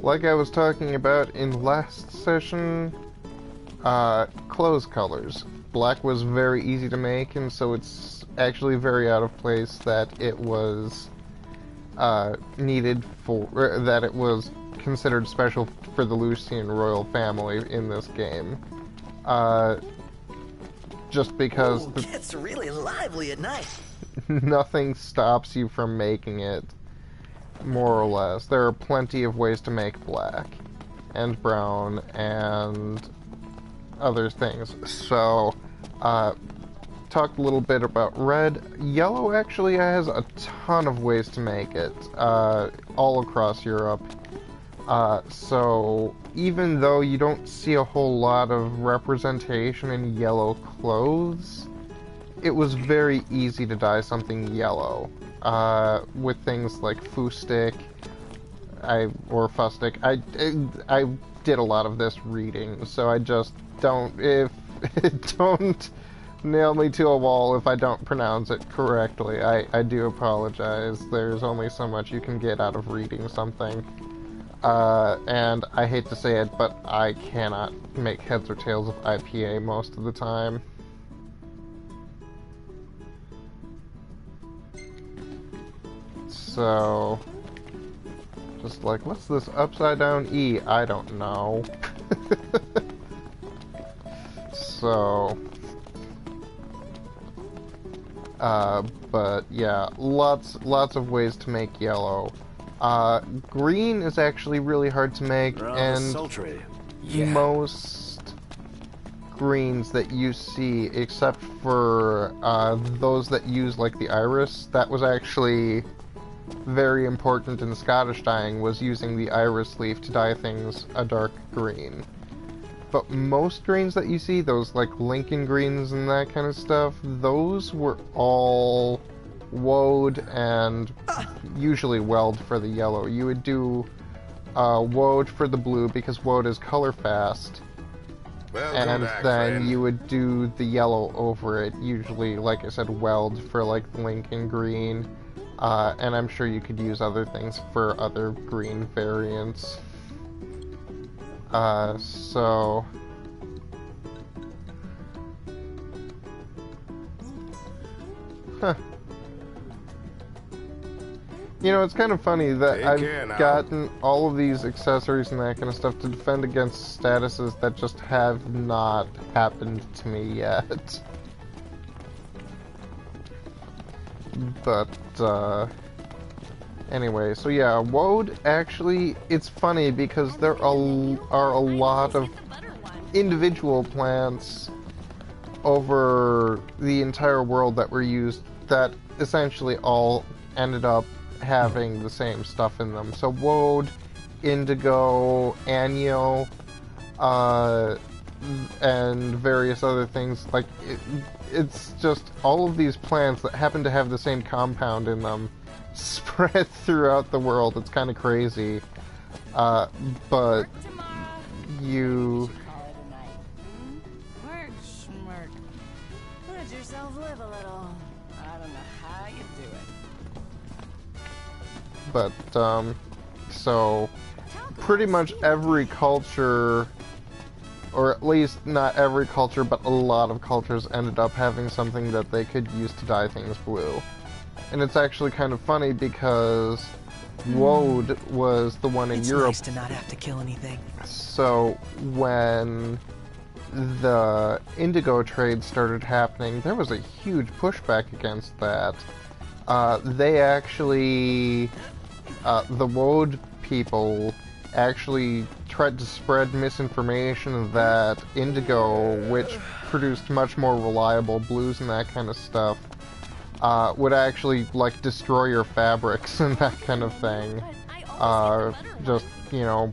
like I was talking about in last session, clothes colors. Black was very easy to make, and so it's actually very out of place that it was needed for that it was considered special for the Lucian royal family in this game. Just because Ooh, it's really lively at night. nothing stops you from making it, more or less. There are plenty of ways to make black and brown and other things. So, talked a little bit about red. Yellow actually has a ton of ways to make it, all across Europe. So even though you don't see a whole lot of representation in yellow clothes, it was very easy to dye something yellow, with things like Fustic, or Fustic. I did a lot of this reading, so I just don't, don't nail me to a wall if I don't pronounce it correctly. I do apologize. There's only so much you can get out of reading something. And I hate to say it, but I cannot make heads or tails of IPA most of the time. So, just like, what's this upside down E? I don't know. So, but yeah, lots of ways to make yellow. Green is actually really hard to make, and sultry. most greens that you see, except for those that use like the iris, that was actually very important in Scottish dyeing, was using the iris leaf to dye things a dark green. But most greens that you see, those like Lincoln greens and that kind of stuff, those were all woad and usually weld for the yellow. You would do woad for the blue because woad is color fast, and then you would do the yellow over it, usually, like I said, weld for like Lincoln green, and I'm sure you could use other things for other green variants. So huh. You know, it's kind of funny that I've gotten all of these accessories and that kind of stuff to defend against statuses that just have not happened to me yet. But, anyway, so yeah, woad actually, it's funny because there are a lot of individual plants over the entire world that were used that essentially all ended up having the same stuff in them. So woad, indigo, anio, and various other things. Like, it's just all of these plants that happen to have the same compound in them spread throughout the world. It's kind of crazy. But you... Work, schmirk. Let yourself live a little. I don't know how you do it. But, so, pretty much every culture, or at least not every culture, but a lot of cultures ended up having something that they could use to dye things blue. And it's actually kind of funny because woad was the one in Europe. It's nice to not have to kill anything. So, when the indigo trade started happening, there was a huge pushback against that. They actually, the woad people actually tried to spread misinformation that indigo, which produced much more reliable blues and that kind of stuff, would actually, like, destroy your fabrics and that kind of thing. Just, you know,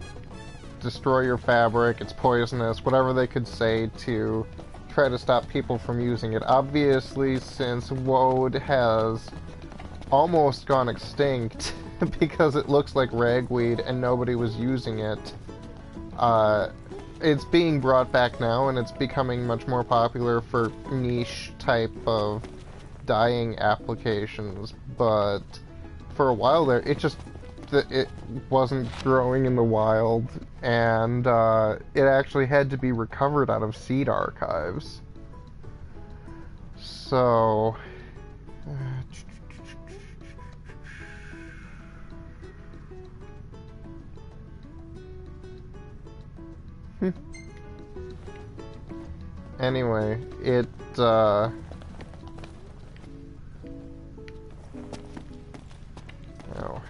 destroy your fabric, it's poisonous, whatever they could say to try to stop people from using it. Obviously, since woad has almost gone extinct because it looks like ragweed and nobody was using it, it's being brought back now and it's becoming much more popular for niche type of dyeing applications, but for a while there it just that it wasn't growing in the wild, and it actually had to be recovered out of seed archives. So... Anyway, oh,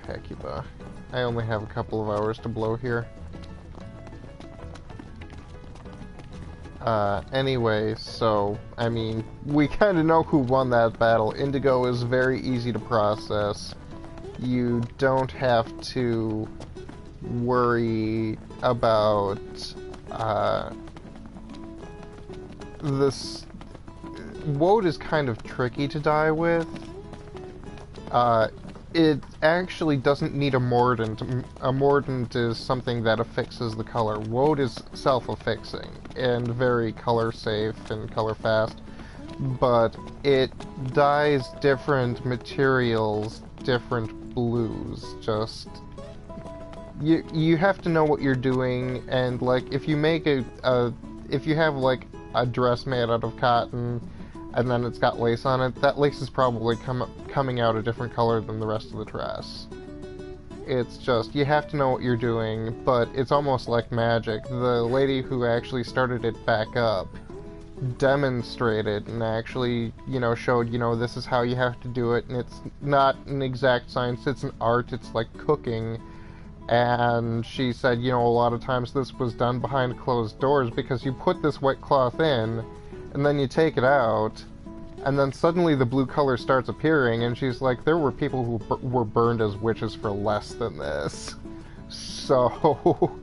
Hecuba. I only have a couple of hours to blow here. Anyway, so, I mean, we kind of know who won that battle. Indigo is very easy to process. You don't have to worry about, this... Woad is kind of tricky to die with. It actually doesn't need a mordant. A mordant is something that affixes the color. Woad is self-affixing and very color safe and color fast, but it dyes different materials, different blues. Just you have to know what you're doing, and like if you make if you have like a dress made out of cotton and then it's got lace on it, that lace is probably coming out a different color than the rest of the dress. It's just, you have to know what you're doing, but it's almost like magic. The lady who actually started it back up demonstrated and actually, you know, showed, you know, this is how you have to do it, and it's not an exact science, it's an art, it's like cooking. And she said, you know, a lot of times this was done behind closed doors because you put this white cloth in, and then you take it out, and then suddenly the blue color starts appearing, and she's like, there were people who were burned as witches for less than this. So,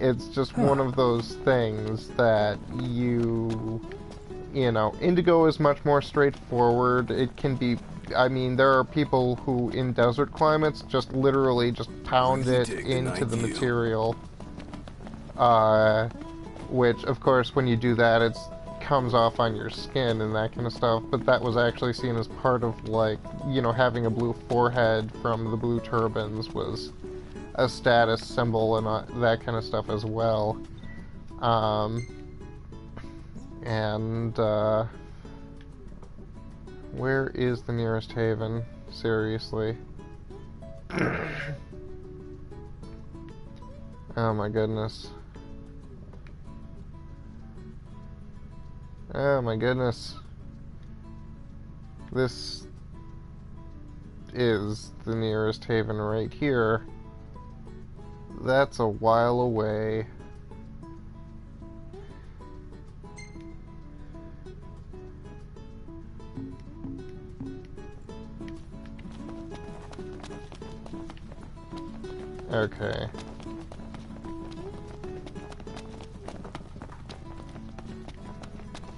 it's just one of those things that you know, Indigo is much more straightforward. It can be, I mean, there are people who in desert climates just literally just pound it into the material. Which, of course, when you do that, it comes off on your skin and that kind of stuff, but that was actually seen as part of, like, you know, having a blue forehead from the blue turbans was a status symbol and that kind of stuff as well. Where is the nearest haven? Seriously. Oh my goodness. Oh my goodness. This is the nearest haven right here. That's a while away. Okay.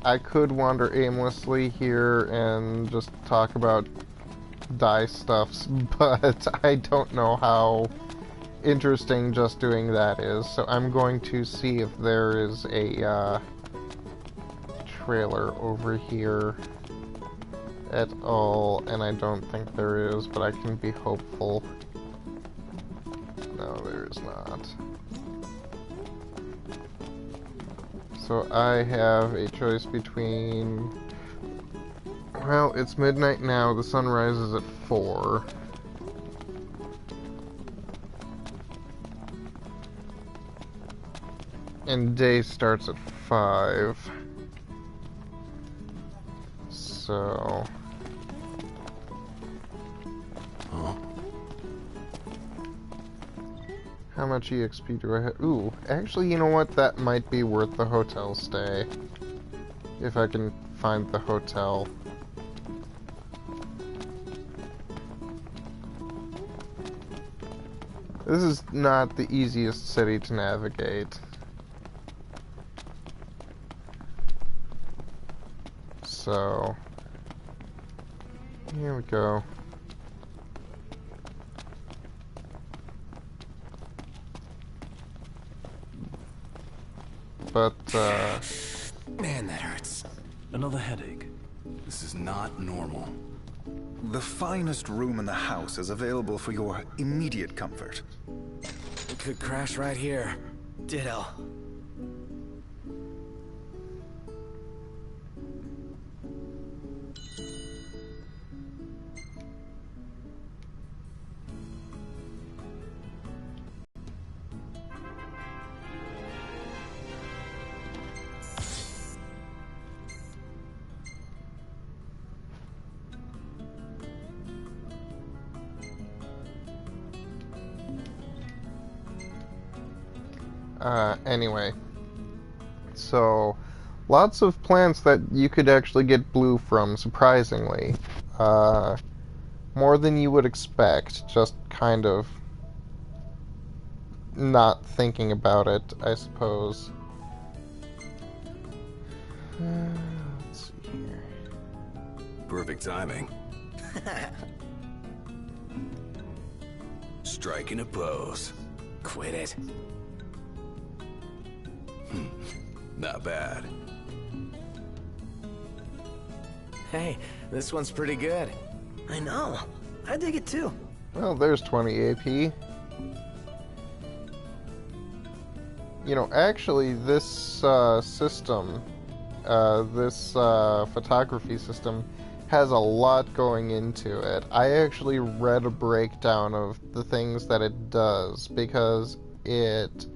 I could wander aimlessly here and just talk about dye stuffs, but I don't know how interesting just doing that is, so I'm going to see if there is a trailer over here at all, and I don't think there is, but I can be hopeful. No, there is not. So I have a choice between... Well, it's midnight now, the sun rises at 4. And day starts at 5. So... How much EXP do I have? Ooh, actually, you know what? That might be worth the hotel stay. If I can find the hotel. This is not the easiest city to navigate. So... here we go. But, Man, that hurts. Another headache. This is not normal. The finest room in the house is available for your immediate comfort. We could crash right here. Ditto. Anyway, so lots of plants that you could actually get blue from, surprisingly. More than you would expect, just kind of not thinking about it, I suppose. Let's see here. Perfect timing. Striking a pose. Quit it. Not bad. Hey, this one's pretty good. I know. I dig it too. Well, there's 20 AP. You know, actually, this system, this photography system, has a lot going into it. I actually read a breakdown of the things that it does, because it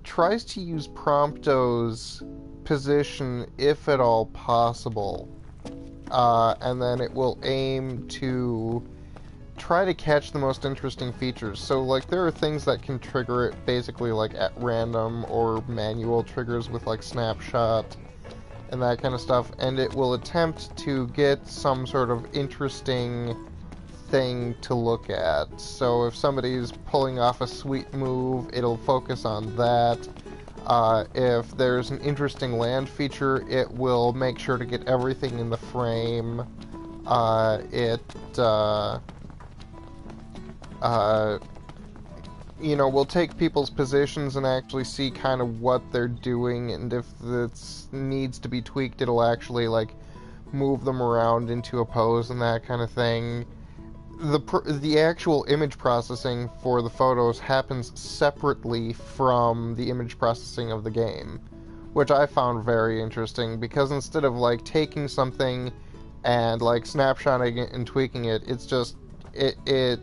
tries to use Prompto's position, if at all possible, and then it will aim to try to catch the most interesting features. So, like, there are things that can trigger it basically, like, at random or manual triggers with, like, snapshot and that kind of stuff, and it will attempt to get some sort of interesting thing to look at. So if somebody's pulling off a sweet move, it'll focus on that. If there's an interesting land feature, it will make sure to get everything in the frame. You know, we'll take people's positions and actually see kind of what they're doing, and if this needs to be tweaked, it'll actually, like, move them around into a pose and that kind of thing. The actual image processing for the photos happens separately from the image processing of the game, which I found very interesting, because instead of, like, taking something and, like, snapshotting it and tweaking it, it's just, it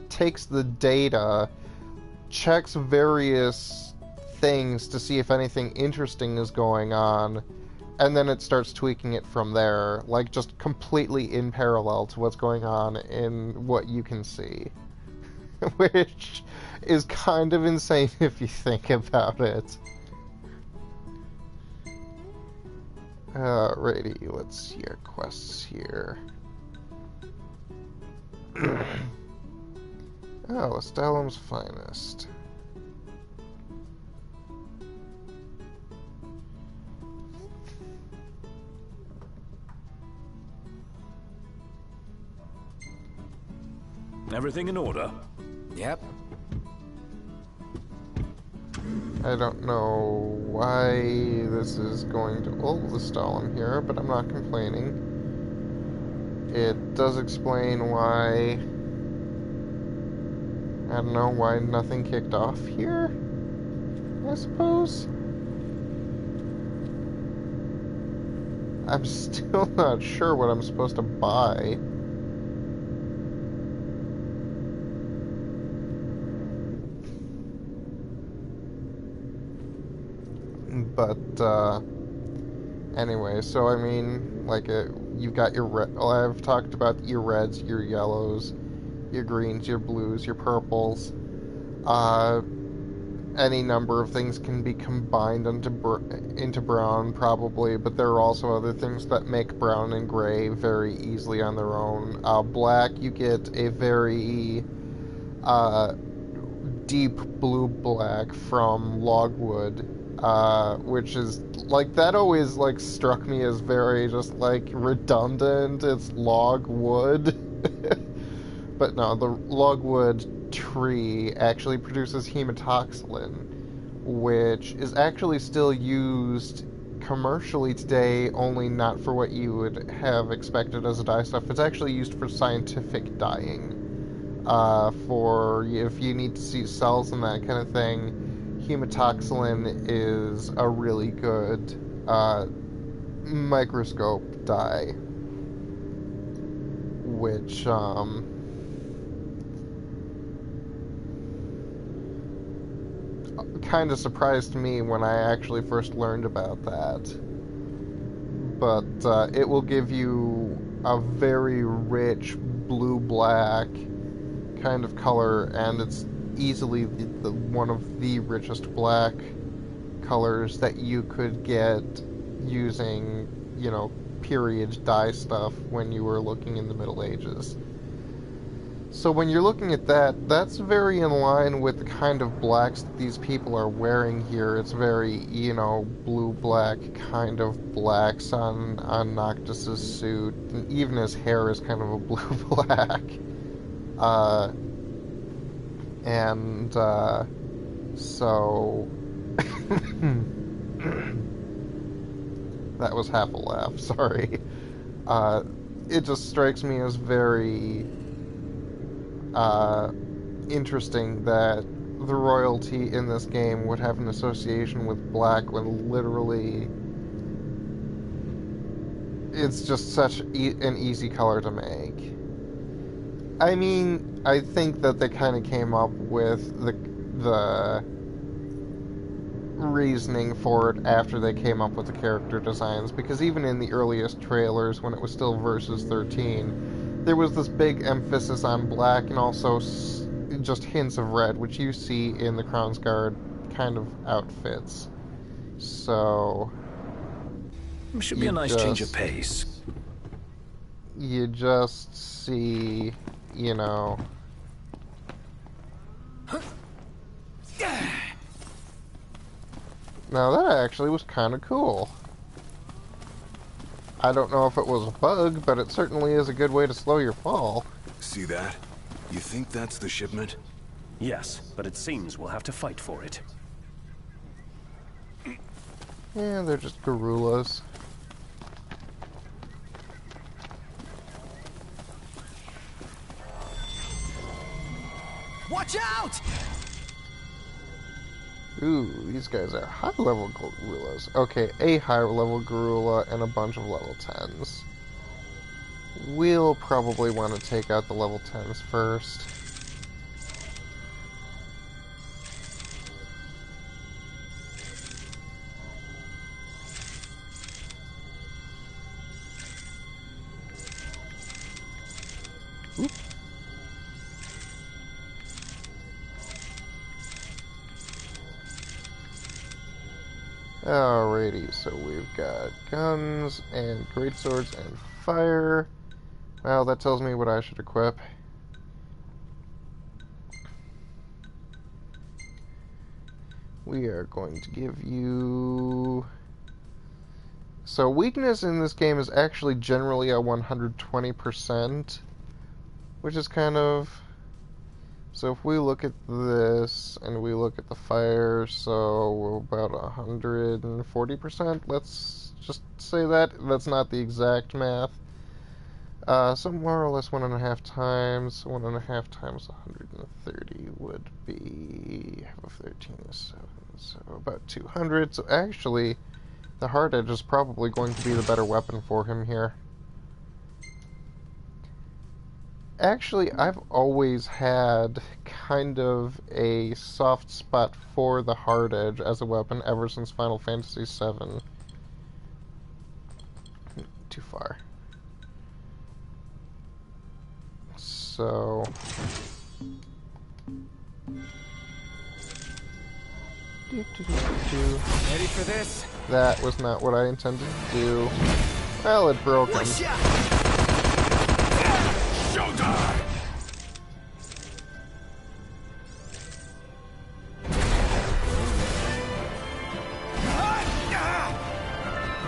takes the data, checks various things to see if anything interesting is going on, and then it starts tweaking it from there, like, just completely in parallel to what's going on in what you can see. Which is kind of insane if you think about it. Alrighty, let's see our quests here. Oh, Astellum's Finest. Everything in order? Yep. I don't know why this is going to ult the Astellum here, but I'm not complaining. It does explain why... I don't know, why nothing kicked off here, I suppose? I'm still not sure what I'm supposed to buy. But, anyway, so I mean, like, you've got your red, well, I've talked about your reds, your yellows, your greens, your blues, your purples. Any number of things can be combined into brown, probably, but there are also other things that make brown and gray very easily on their own. Black, you get a very deep blue-black from logwood, which is, like, that always, like, struck me as very just, like, redundant. It's logwood. But no, the logwood tree actually produces hematoxylin, which is actually still used commercially today, only not for what you would have expected as a dye stuff. It's actually used for scientific dyeing. For if you need to see cells and that kind of thing, hematoxylin is a really good microscope dye, which kind of surprised me when I actually first learned about that. But it will give you a very rich blue-black kind of color, and it's easily the one of the richest black colors that you could get using, you know, period dye stuff when you were looking in the Middle Ages. So when you're looking at that, that's very in line with the kind of blacks that these people are wearing here. It's very, you know, blue-black kind of blacks on Noctis's suit, and even his hair is kind of a blue-black. So that was half a laugh, sorry. It just strikes me as very interesting that the royalty in this game would have an association with black when literally it's just such an easy color to make. I mean, I think that they kind of came up with the reasoning for it after they came up with the character designs, because even in the earliest trailers, when it was still Versus 13, there was this big emphasis on black and also just hints of red, which you see in the Crownsguard kind of outfits. So should be a nice change of pace. You just see, you know, now that actually was kind of cool. I don't know if it was a bug, but it certainly is a good way to slow your fall. See that? You think that's the shipment? Yes, but it seems we'll have to fight for it. Yeah, they're just gorillas. Watch out! Ooh, these guys are high-level gorillas. Okay, a high-level gorilla and a bunch of level 10s. We'll probably want to take out the level 10s first. Oop. Alrighty, so we've got guns and greatswords and fire. Well, that tells me what I should equip. We are going to give you... So weakness in this game is actually generally a 120%, which is kind of... So if we look at this, and we look at the fire, so about 140%, let's just say that. That's not the exact math. So more or less 1.5 times. 1.5 times 130 would be half of 13 is 7, so about 200. So actually, the hard edge is probably going to be the better weapon for him here. Actually, I've always had kind of a soft spot for the hard edge as a weapon ever since Final Fantasy VII. Too far. So... Ready for this? That was not what I intended to do. Well, it broke him. Showtime!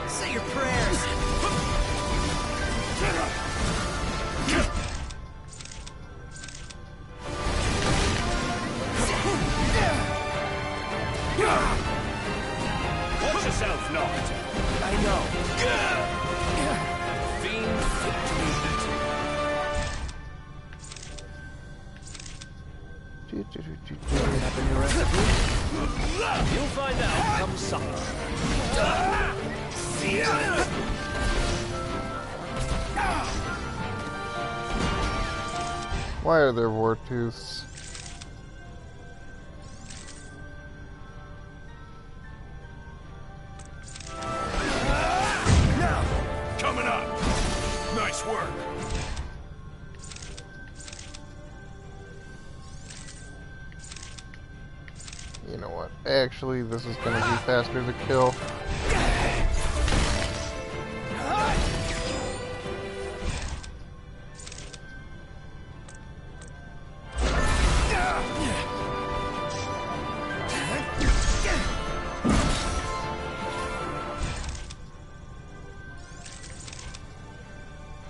Say your prayers. Watch yourself, Noct. I know. Fiend fit to be Happen your recipe? You'll find out come supper. Why are there Vortooths? Now! Coming up! Nice work! You know what? Actually, this is gonna be faster to kill.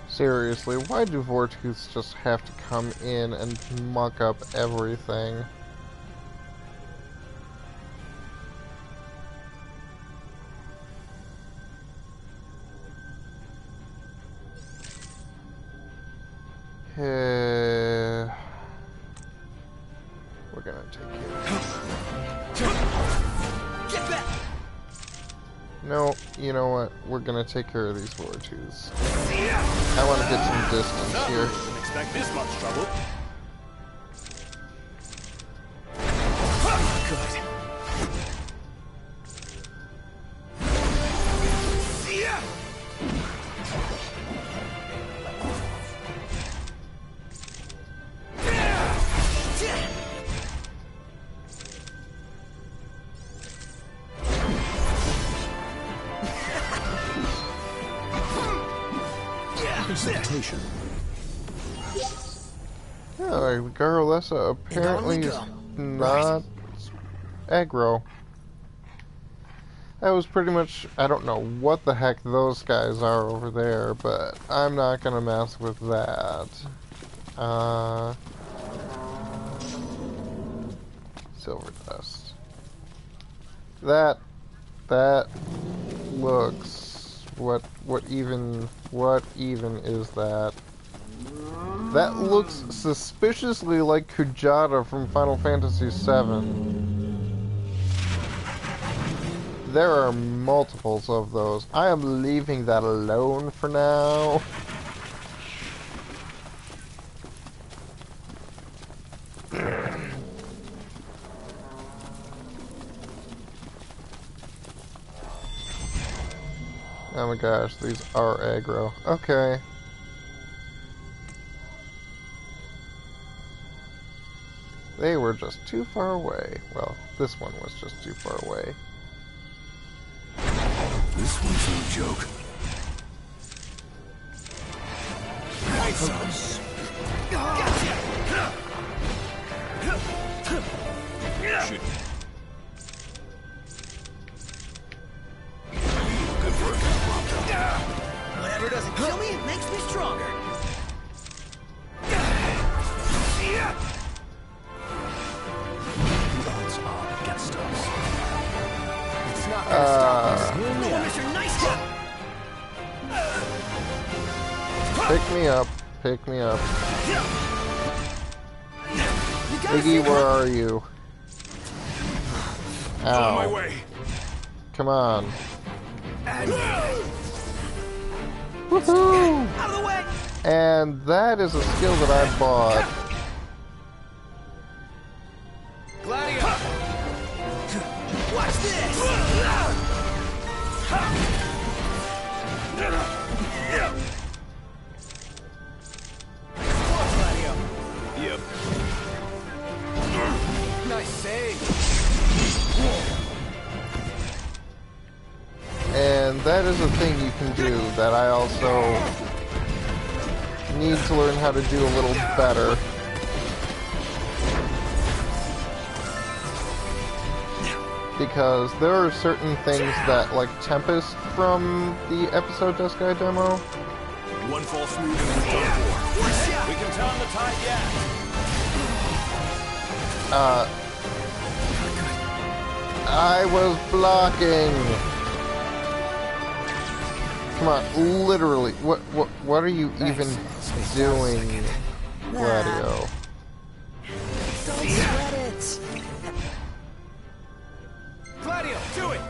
Seriously, why do Vortooths just have to come in and muck up everything? We're gonna take it. Get back! No, you know what? We're gonna take care of these Vortooths. I want to get some distance here. Didn't expect this much trouble. Good. Presentation. Yeah, Garrulessa apparently is not aggro. That was pretty much, I don't know what the heck those guys are over there, but I'm not gonna mess with that. Silver dust. That looks, what even is that? That looks suspiciously like Kujata from Final Fantasy VII. There are multiples of those. I am leaving that alone for now. Oh my gosh, these are aggro. Okay. They were just too far away. Well, this one was just too far away. This one's no joke. Should... Good work. Whatever doesn't kill me, it makes me stronger. The odds are against us. It's not gonna stop us. No, Mr. Nice Guy. Pick me up. Pick me up. You gotta Iggy, see where are you? On my Ow. way. Come on. Woohoo! out of the way. And that is a skill that I bought. Gladio. Watch this. Gladio. Yep. Nice save. And that is a thing you can do that I also need to learn how to do a little better. Because there are certain things that, like Tempest from the episode Jeskai demo, One false move and we're done for. We can turn the tide yet. I was blocking. Come on, literally. What are you even doing, Gladio? Don't sweat it. Gladio, do it!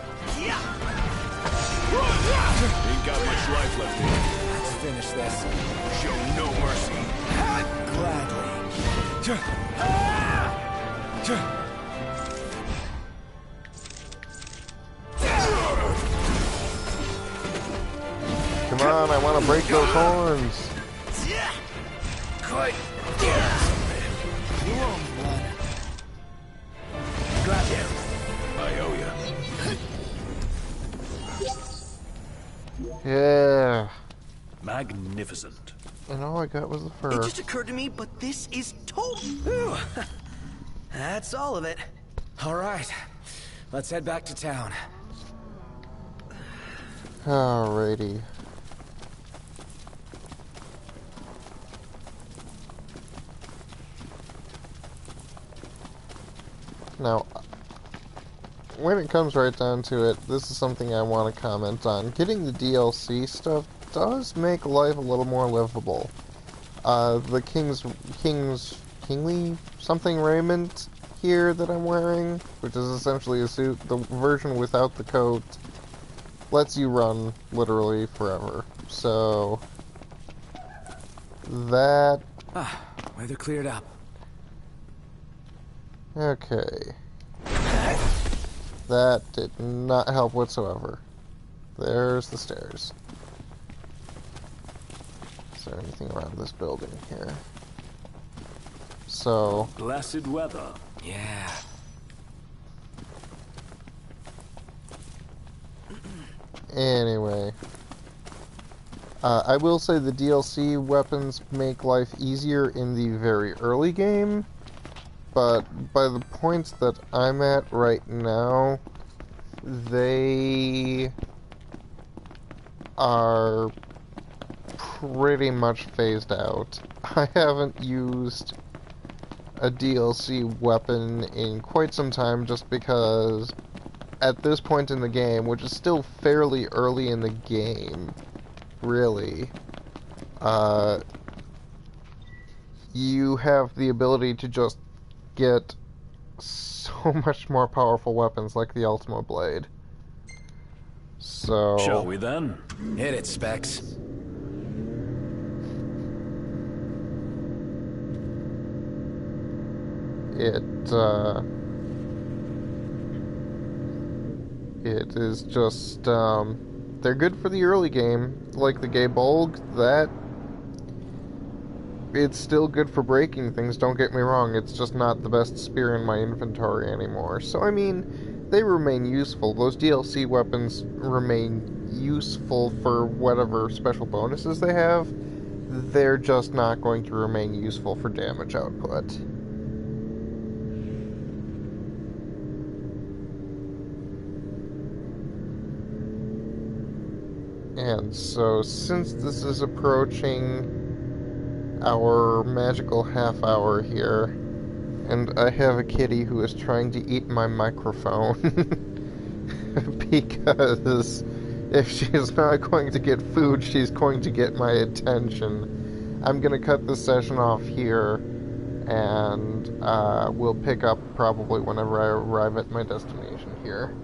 Ain't got much life left in you. Let's finish this. Show no mercy. Come on, I want to break those horns. Quite. You owe me one. Gladio. I owe ya. Yeah. Magnificent. And all I got was the It fur. just occurred to me, but this is total. That's all of it. All right, let's head back to town. Alrighty. Now, when it comes right down to it, this is something I want to comment on. Getting the DLC stuff does make life a little more livable. The kingly something raiment here that I'm wearing, which is essentially a suit, the version without the coat, lets you run literally forever. So that Weather cleared up. okay. That did not help whatsoever. There's the stairs. Is there anything around this building here? So, Blessed weather. Yeah. anyway. I will say the DLC weapons make life easier in the very early game, but by the points that I'm at right now, they are pretty much phased out. I haven't used a DLC weapon in quite some time just because at this point in the game, which is still fairly early in the game, really, you have the ability to just get so much more powerful weapons like the Ultima Blade. So... Shall we then? Hit it, Specs. It is just, they're good for the early game, like the Gaybolg, that, it's still good for breaking things, don't get me wrong, it's just not the best spear in my inventory anymore. So, I mean, they remain useful. Those DLC weapons remain useful for whatever special bonuses they have. They're just not going to remain useful for damage output. And so, since this is approaching our magical half hour here, and I have a kitty who is trying to eat my microphone, because if she's not going to get food, she's going to get my attention, I'm going to cut this session off here, and we'll pick up probably whenever I arrive at my destination here.